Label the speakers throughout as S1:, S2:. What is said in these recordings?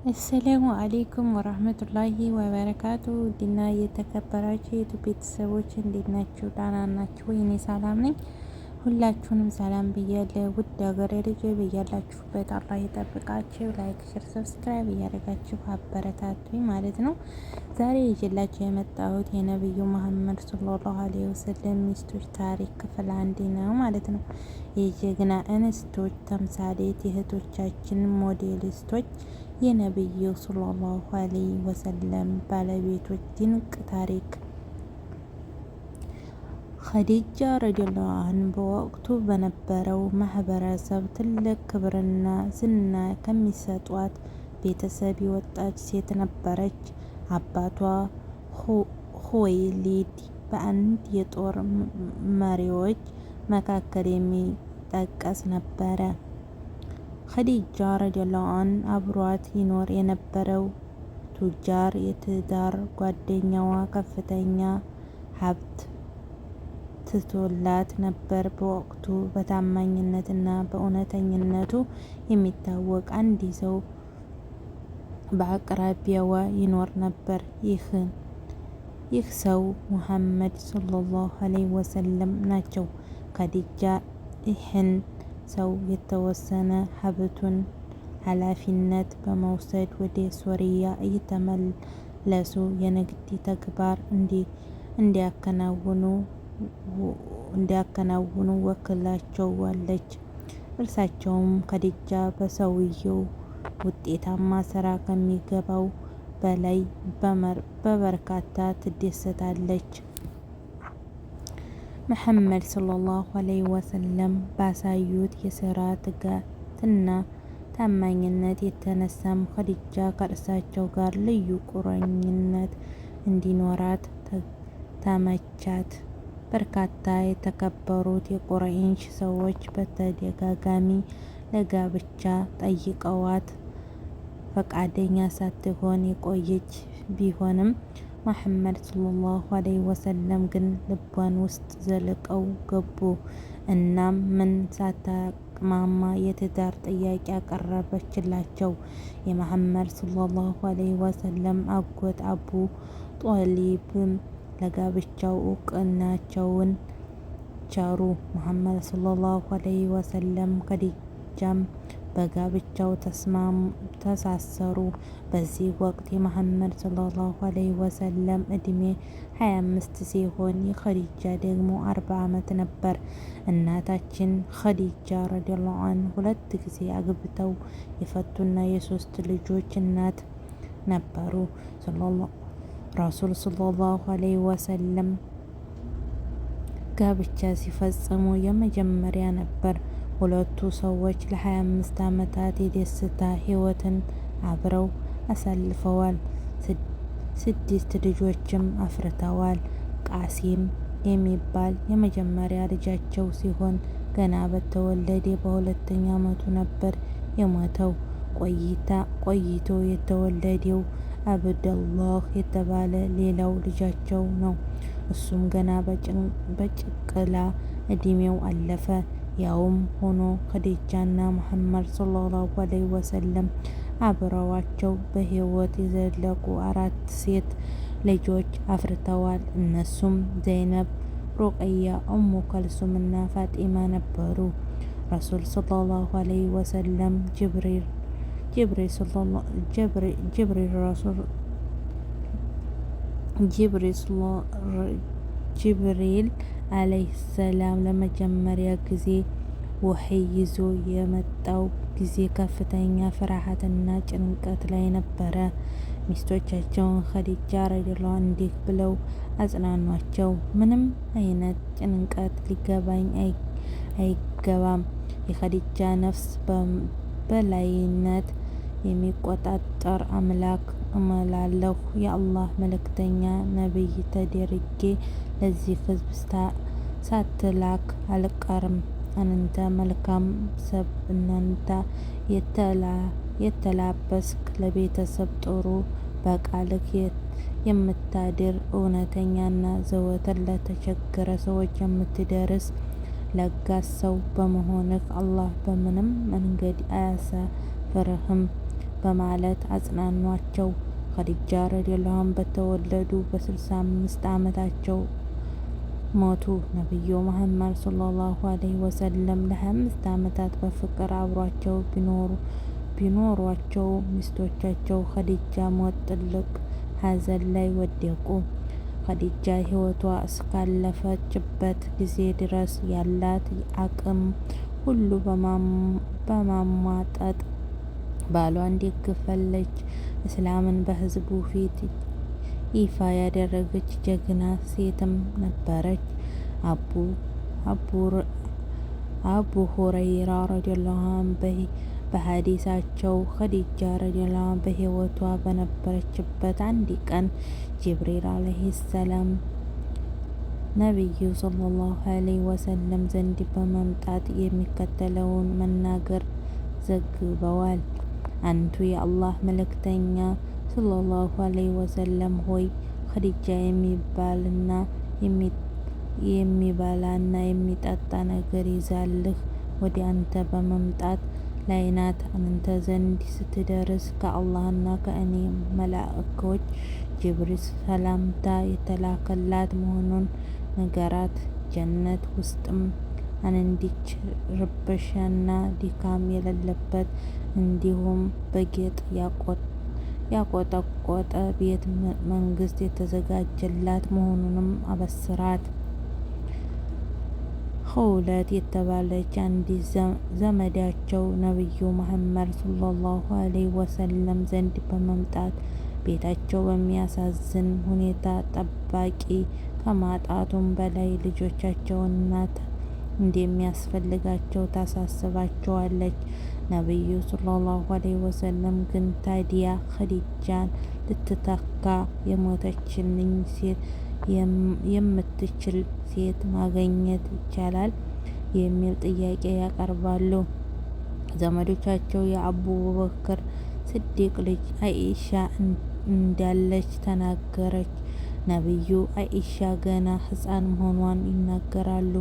S1: አሰላሙ አሌይኩም ወራህመቱላሂ ወበረካቱ። ውድና የተከበራችሁ የዩቲዩብ ቤተሰቦች እንዴት ናችሁ? ዳና ናችሁ? እኔ ሰላም ነኝ። ሁላችሁንም ሰላም ብያለሁ። ውድ ሀገሬ ልጆች ብያላችሁበት አላህ ይጠብቃችሁ። ላይክ፣ ሼር፣ ሰብስክራይብ እያደረጋችሁ አበረታቱኝ ማለት ነው። ዛሬ ይዤላችሁ የመጣሁት የነብዩ መሐመድ ሰለላሁ ዐለይሂ ወሰለም ሚስቶች ታሪክ ክፍል 1 ነው ማለት ነው። የጀግና እንስቶች ተምሳሌት የእህቶቻችን ሞዴሊስቶች የነብዩ ሰለላሁ ዐለይሂ ወሰለም ባለቤቶች ድንቅ ታሪክ። ኸዲጃ ረዲየላሁ ዐንሃ በወቅቱ በነበረው ማህበረሰብ ትልቅ ክብርና ዝና ከሚሰጧት ቤተሰብ የወጣች ሴት ነበረች። አባቷ ኹወይሊድ በአንድ የጦር መሪዎች መካከል የሚጠቀስ ነበረ። ኸዲጃ ረዲየላሁ ዐንሃ አብሯት ይኖር የነበረው ቱጃር የትዳር ጓደኛዋ ከፍተኛ ሀብት ትቶላት ነበር። በወቅቱ በታማኝነትና በእውነተኝነቱ የሚታወቅ አንድ ሰው በአቅራቢያዋ ይኖር ነበር። ይህ ሰው ሙሐመድ ሰለላሁ ዐለይሂ ወሰለም ናቸው። ኸዲጃ ይህን ሰው የተወሰነ ሀብቱን ኃላፊነት በመውሰድ ወደ ሶሪያ እየተመለሱ የንግድ ተግባር እንዲያከናውኑ ወክላቸዋለች። እርሳቸውም ኸዲጃ በሰውየው ውጤታማ ስራ ከሚገባው በላይ በበርካታ ትደሰታለች። ሙሐመድ ሰለላሁ ዐለይሂ ወሰለም ባሳዩት የስራ ትጋትና ታማኝነት የተነሳም ኸዲጃ ከእርሳቸው ጋር ልዩ ቁርኝነት እንዲኖራት ተመቻት። በርካታ የተከበሩት የቁረይሽ ሰዎች በተደጋጋሚ ለጋብቻ ጠይቀዋት ፈቃደኛ ሳትሆን የቆየች ቢሆንም ሙሐመድ ሰለላሁ ዐለይሂ ወሰለም ግን ልቧን ውስጥ ዘልቀው ገቡ። እናም ምን ሳታቅማማ የትዳር ጥያቄ አቀረበችላቸው። የሙሐመድ ሰለላሁ ዐለይሂ ወሰለም አጎት አቡ ጧሊብም ለጋብቻው እውቅናቸውን ቸሩ። ሙሐመድ ሰለላሁ ዐለይሂ ወሰለም ኸዲጃም በጋብቻው ተሳሰሩ። በዚህ ወቅት የሙሐመድ ሰለላሁ ዐለይሂ ወሰለም እድሜ 25 ሲሆን የኸዲጃ ደግሞ 40 ዓመት ነበር። እናታችን ኸዲጃ ረዲየላሁ ዐንሃ 2 ጊዜ አግብተው የፈቱና የ3 ልጆች እናት ነበሩ። ረሱል ሰለላሁ ዐለይሂ ወሰለም ጋብቻ ሲፈጽሙ የመጀመሪያ ነበር። ሁለቱ ሰዎች ለ25 ዓመታት የደስታ ህይወትን አብረው አሳልፈዋል። 6 ልጆችም አፍርተዋል። ቃሲም የሚባል የመጀመሪያ ልጃቸው ሲሆን ገና በተወለደ በ2ኛ ዓመቱ ነበር የሞተው። ቆይቶ የተወለደው አብደላህ የተባለ ሌላው ልጃቸው ነው። እሱም ገና በጨቅላ እድሜው አለፈ። ያውም ሆኖ ኸዲጃና ሙሐመድ ሰለላሁ ዐለይሂ ወሰለም አብረዋቸው በህይወት የዘለቁ 4 ሴት ልጆች አፍርተዋል። እነሱም ዘይነብ፣ ሩቀያ፣ ኡሙ ከልሱም እና ፋጢማ ነበሩ። ረሱል ሰለላሁ ዐለይሂ ወሰለም ጅብሪል ዐለይሂ ሰላም ለመጀመሪያ ጊዜ ወህይ ይዞ የመጣው ጊዜ ከፍተኛ ፍርሃትና ጭንቀት ላይ ነበረ። ሚስቶቻቸውን ኸዲጃ ረዲየላሁ ዐንሃ እንዲህ ብለው አጽናኗቸው። ምንም አይነት ጭንቀት ሊገባኝ አይገባም። የኸዲጃ ነፍስ በላይነት የሚቆጣጠር አምላክ እምላለሁ። የአላህ መልእክተኛ ነብይ ተደርጌ ለዚህ ህዝብ ሳትላክ አልቀርም። አንተ መልካም ሰብእና የተላበስክ ለቤተሰብ ጥሩ በቃልህ የምታድር እውነተኛና ዘወትር ለተቸገረ ሰዎች የምትደርስ ለጋስ ሰው በመሆንህ አላህ በምንም መንገድ አያሳፍርህም። በማለት አጽናኗቸው። ኸዲጃ ረዲየላሁ ዐንሃ በተወለዱ በ65 ዓመታቸው ሞቱ። ነቢዩ መሐመድ ሰለላሁ ዐለይሂ ወሰለም ለ25 ዓመታት በፍቅር አብሯቸው ቢኖሯቸው ሚስቶቻቸው ኸዲጃ ሞት ጥልቅ ሐዘን ላይ ወደቁ። ኸዲጃ ሕይወቷ እስካለፈችበት ጊዜ ድረስ ያላት አቅም ሁሉ በማሟጠጥ ባሏን ደግፋለች። እስላምን በሕዝቡ ፊት ይፋ ያደረገች ጀግና ሴትም ነበረች። አቡ ሁረይራ ረዲየላሁ ዐንሁ በሐዲሳቸው ኸዲጃ ረዲየላሁ ዐንሃ በሕይወቷ በነበረችበት አንድ ቀን ጅብሪል ዐለይሂ ሰላም ነቢዩ ሰለላሁ ዐለይሂ ወሰለም ዘንድ በመምጣት የሚከተለውን መናገር ዘግበዋል። አንቱ የአላህ መልእክተኛ ሰለላሁ ዐለይሂ ወሰለም ሆይ ኸዲጃ የሚበላና የሚጠጣ ነገር ይዛልህ ወደ አንተ በመምጣት ላይ ናት። አንተ ዘንድ ስትደርስ ከአላህና ከእኔ መላእክቶች ጅብሪል ሰላምታ የተላከላት መሆኑን ንገራት። ጀነት ውስጥም አንዲች ርብሻና ድካም የሌለበት እንዲሁም በጌጥ ያቆጠቆጠ ቤተ መንግስት የተዘጋጀላት መሆኑንም አበስራት። ኸውለት የተባለች አንዲት ዘመዳቸው ነቢዩ መሐመድ ሰለላሁ ዐለይሂ ወሰለም ዘንድ በመምጣት ቤታቸው በሚያሳዝን ሁኔታ ጠባቂ ከማጣቱም በላይ ልጆቻቸውን እናት እንደሚያስፈልጋቸው ታሳስባቸዋለች። ነቢዩ ሰለላሁ ዐለይሂ ወሰለም ግን ታዲያ ኸዲጃን ልትተካ የሞተችልኝ ሴት የምትችል ሴት ማግኘት ይቻላል የሚል ጥያቄ ያቀርባሉ። ዘመዶቻቸው የአቡበክር ስዲቅ ልጅ አይሻ እንዳለች ተናገረች። ነቢዩ አይሻ ገና ሕፃን መሆኗን ይናገራሉ።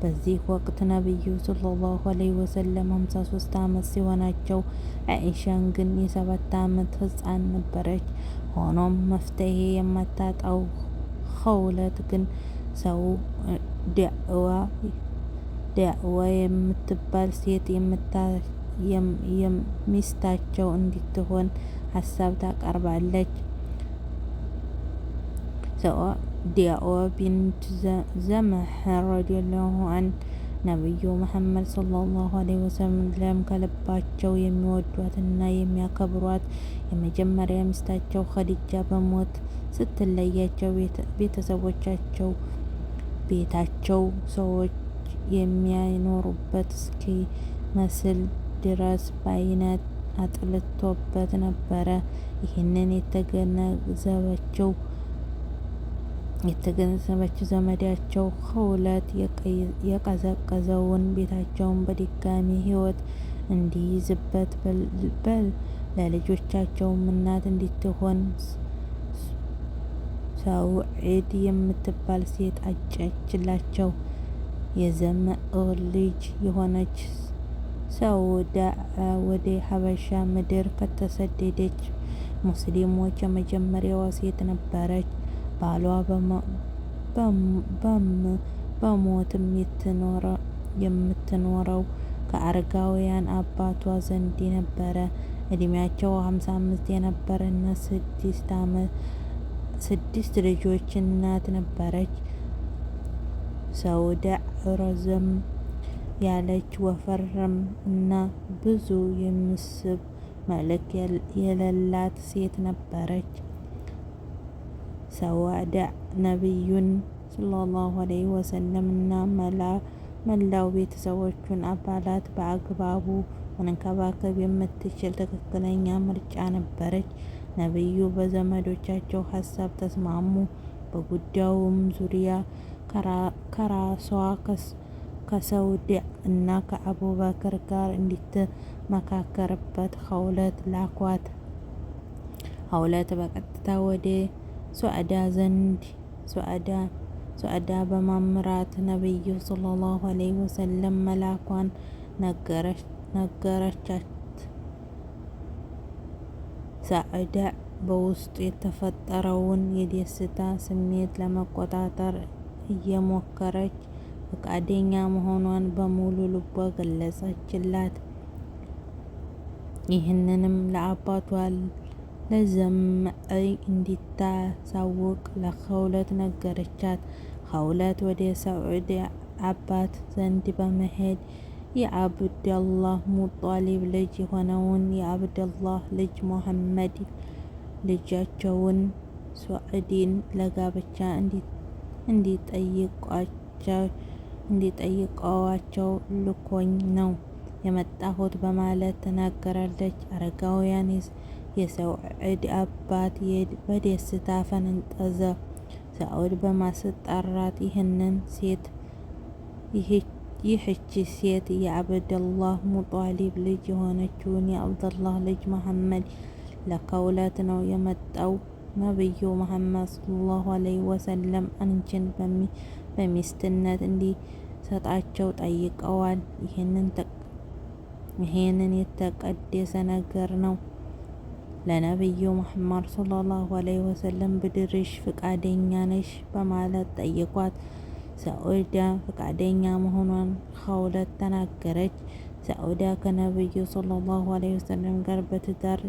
S1: በዚህ ወቅት ነቢዩ ሰለላሁ ዐለይሂ ወሰለም 53 ዓመት ሲሆናቸው አይሻን ግን የ7 ዓመት ሕፃን ነበረች። ሆኖም መፍትሄ የማታጣው ኸውለት ግን ሰው ዳዕዋ የምትባል ሴት ሚስታቸው እንድትሆን ሀሳብ ታቀርባለች። ዳዕዋ ቢንት ዘምሕ ረዲየላሁ ዐንሃ ነቢዩ መሐመድ ሰለላሁ ዐለይሂ ወሰለም ከልባቸው የሚወዷትና የሚያከብሯት የመጀመሪያ ሚስታቸው ኸዲጃ በሞት ስትለያቸው ቤታቸው ሰዎች የሚያኖሩበት እስኪመስል ድረስ በአይነት አጥልቶበት ነበረ። ይህንን የተገነዘበችው ዘመዳቸው ኸውለት የቀዘቀዘውን ቤታቸውን በድጋሚ ሕይወት እንዲይዝበት ለልጆቻቸውም እናት እንድትሆን ሰውዒድ የምትባል ሴት አጨችላቸው። የዘምዕ ልጅ የሆነች ሰውዳዕ ወደ ሐበሻ ምድር ከተሰደደች ሙስሊሞች የመጀመሪያዋ ሴት ነበረች። ባሏ በሞትም የምትኖረው ከአረጋውያን አባቷ ዘንድ ነበረ። እድሜያቸው 55 የነበረና 6 ልጆች እናት ነበረች። ሰውዳዕ ረዘም ያለች ወፈርም እና ብዙ የምስብ መልክ የሌላት ሴት ነበረች። ሰውዳዕ ነቢዩን ሰለላሁ ዐለይሂ ወሰለም እና መላው ቤተሰቦቹን አባላት በአግባቡ መንከባከብ የምትችል ትክክለኛ ምርጫ ነበረች። ነቢዩ በዘመዶቻቸው ሀሳብ ተስማሙ። በጉዳዩም ዙሪያ ከራሷ ከሰውዳዕ እና ከአቡበክር ጋር እንድትመካከርበት ኸውለት ላኳት። ኸውለት በቀጥታ ወደ ሱዕዳ በማምራት ነቢዩ ሰለላሁ ዐለይሂ ወሰለም መላኳን ነገረቻት። ሳዕዳ በውስጡ የተፈጠረውን የደስታ ስሜት ለመቆጣጠር እየሞከረች ፈቃደኛ መሆኗን በሙሉ ልቧ ገለጸችላት። ይህንንም ለአባቷ ለዘምዒ እንዲታሳውቅ ለኸውለት ነገረቻት። ኸውለት ወደ ሰዑድ አባት ዘንድ በመሄድ የአብደላህ ሙጧሊብ ልጅ የሆነውን የአብደላህ ልጅ ሙሐመድ ልጃቸውን ሱዕድን ለጋብቻ እንዲጠይቀዋቸው ልኮኝ ነው የመጣሁት በማለት ተናገራለች። አረጋውያን የሰዑድ አባት በደስታ ፈነጠዘ። ሰዑድ በማስጠራት ይህች ሴት የአብደላህ ሙጧሊብ ልጅ የሆነችውን የአብደላህ ልጅ መሐመድ ለኸውለት ነው የመጣው። ነቢዩ መሐመድ ሰለላሁ ዐለይሂ ወሰለም አንቺን በሚስትነት እንዲሰጣቸው ጠይቀዋል። ይሄንን የተቀደሰ ነገር ነው። ለነቢዩ መሐመድ ሰለላሁ ዐለይሂ ወሰለም ብድርሽ ፍቃደኛ ነሽ በማለት ጠየቋት። ሰዑዳ ፍቃደኛ መሆኗን ኸውለት ተናገረች። ሰዑዳ ከነቢዩ ሰለላሁ ዐለይሂ ወሰለም ጋር በትዳር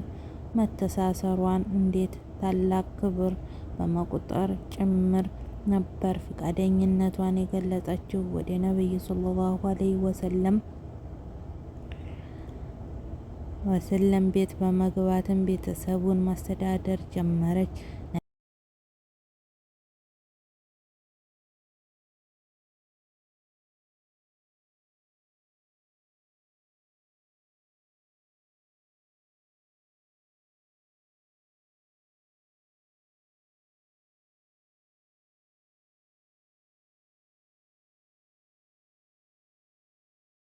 S1: መተሳሰሯን እንዴት ታላቅ ክብር በመቁጠር ጭምር ነበር ፍቃደኝነቷን የገለጸችው። ወደ ነቢዩ ሰለላሁ ዐለይሂ ወሰለም ቤት በመግባትም ቤተሰቡን ማስተዳደር ጀመረች።